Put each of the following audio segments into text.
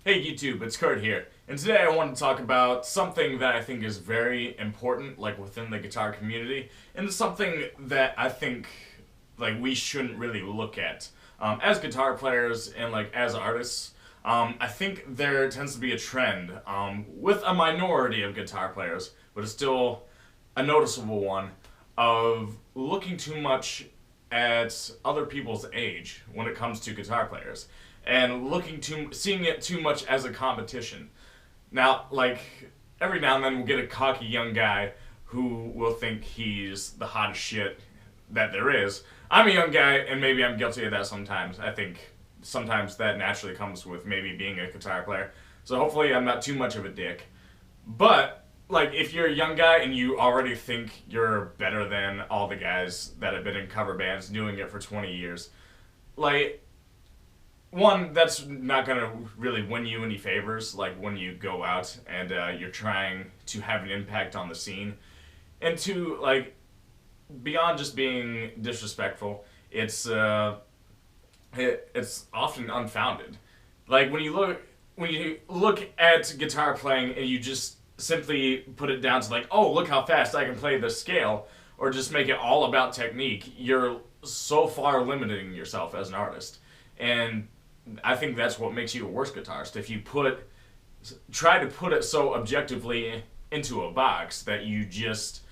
Hey YouTube, it's Kurt here, and today I want to talk about something that I think is very important, like within the guitar community, and it's something that I think we shouldn't really look at as guitar players and as artists. I think there tends to be a trend with a minority of guitar players, but it's still a noticeable one of looking too much at other people's age when it comes to guitar players and seeing it too much as a competition. Now, every now and then we'll get a cocky young guy who will think he's the hottest shit that there is. I'm a young guy, and maybe I'm guilty of that sometimes. I think sometimes that naturally comes with maybe being a guitar player. So hopefully I'm not too much of a dick. But if you're a young guy and you already think you're better than all the guys that have been in cover bands doing it for 20 years, one, that's not going to really win you any favors, when you go out and you're trying to have an impact on the scene. And two, beyond just being disrespectful, it's often unfounded. When you look at guitar playing and you just simply put it down to oh, look how fast I can play this scale, or just make it all about technique, you're so far limiting yourself as an artist. And I think that's what makes you a worse guitarist. If you try to put it so objectively into a box that you just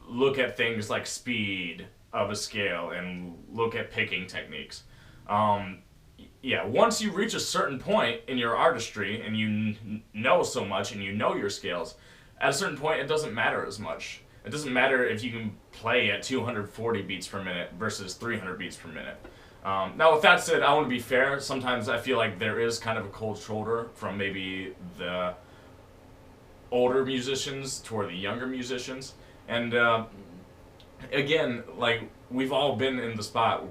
look at things like speed of a scale and look at picking techniques. Once you reach a certain point in your artistry and you know so much and you know your scales, at a certain point it doesn't matter as much. It doesn't matter if you can play at 240 beats per minute versus 300 beats per minute. Now, with that said, I want to be fair. Sometimes I feel like there is kind of a cold shoulder from maybe the older musicians toward the younger musicians. And again, we've all been in the spot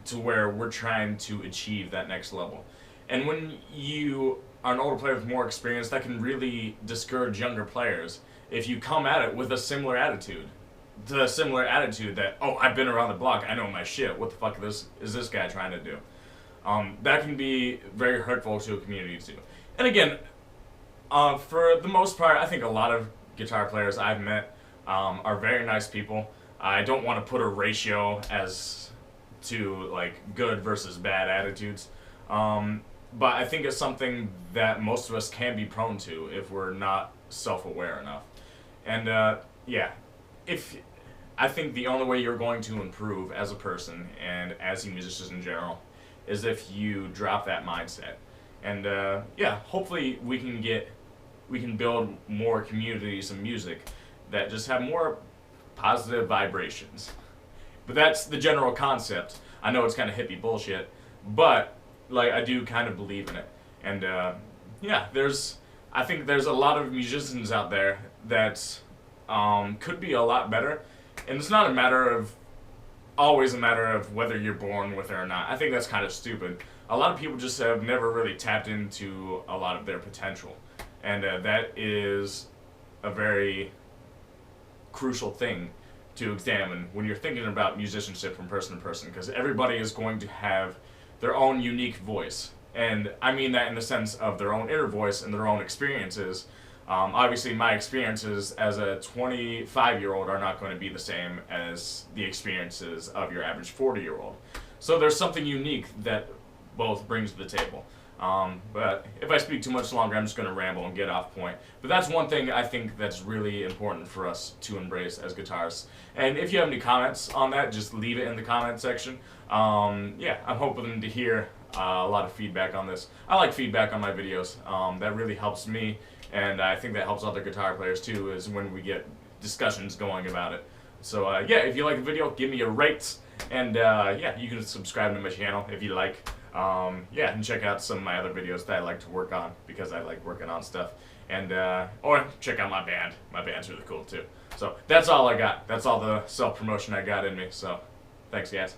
to where we're trying to achieve that next level. And when you are an older player with more experience, that can really discourage younger players if you come at it with a similar attitude. The similar attitude that, oh, I've been around the block, I know my shit, what the fuck is this guy trying to do? That can be very hurtful to a community too. And again, for the most part, I think a lot of guitar players I've met are very nice people. I don't want to put a ratio as to good versus bad attitudes, but I think it's something that most of us can be prone to if we're not self-aware enough. And I think the only way you're going to improve as a person and as a musician in general is if you drop that mindset. And hopefully we can build more communities of music that just have more positive vibrations. But that's the general concept. I know it's kind of hippie bullshit, but I do kind of believe in it. And I think there's a lot of musicians out there that could be a lot better. And it's not always a matter of whether you're born with it or not. I think that's kind of stupid. A lot of people just have never really tapped into a lot of their potential. And that is a very crucial thing to examine when you're thinking about musicianship from person to person, because everybody is going to have their own unique voice. And I mean that in the sense of their own inner voice and their own experiences. Obviously, my experiences as a 25-year-old are not going to be the same as the experiences of your average 40-year-old. So there's something unique that both brings to the table. But if I speak too much longer, I'm just going to ramble and get off point. But that's one thing I think that's really important for us to embrace as guitarists. And if you have any comments on that, just leave it in the comment section. I'm hoping to hear a lot of feedback on this. I like feedback on my videos. That really helps me. And I think that helps other guitar players too, is when we get discussions going about it. So if you like the video, give me a rate. And you can subscribe to my channel if you like. And check out some of my other videos that I like to work on, because I like working on stuff. And or check out my band. My band's really cool too. So that's all I got. That's all the self-promotion I got in me. So thanks, guys.